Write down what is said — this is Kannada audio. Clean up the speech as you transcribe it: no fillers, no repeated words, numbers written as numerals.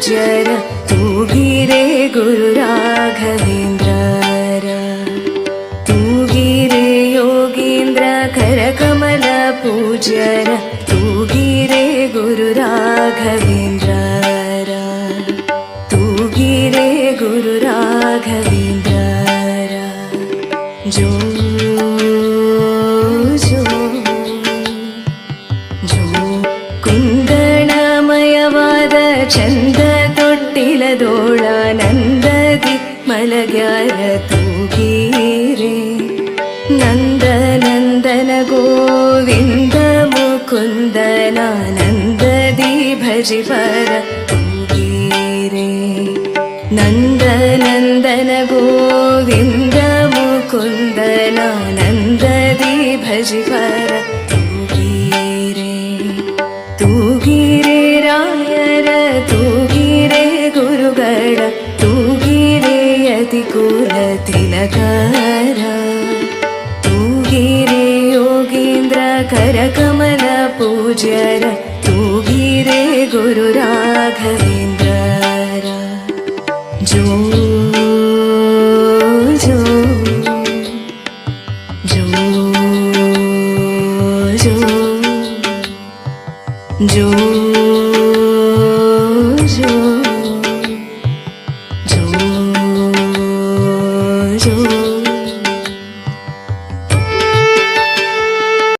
पूज्यर तूगिरे गुरु राघवेन्द्रर तूगिरे योगीन्द्र करकमल पूज्यर तूगिरे गुरु राघवेन्द्रर तूगिरे गुरु राघवेन्द्रर जो जो जो कुंदणमयवाद चंद ತೊಟ್ಟಿಲದೋಳಾನಂದದಿ ಮಲಗ್ಯಾರ ತೂಗೀರೆ ನಂದನಂದನ ಗೋವಿಂದ ಮುಕುಂದನಾನಂದದಿ ಭಜಿಪರ ತೂಗೀರೆ ನಂದನಂದನ ಗೋವಿಂದ ಮುಕುಂದನಾನಂದದಿ ಭಜಿಪರ ತೂಗೀರೆ ತೂಗಿರೆ ರಾಯರ ತೂಗಿರೆ ಗುರುಗಳ ತೂಗಿರೆ ಯತಿಕುಲ ತಿಲಕರ ತೂಗಿರೆ ಯೋಗೀಂದ್ರ ಕರಕಮಲ ಪೂಜ್ಯರ ತೂಗಿರೆ ಗುರು ರಾಘವೇಂದ್ರರ ಜೋ ಜೋ ಜೋ ಜೋ ಜೋ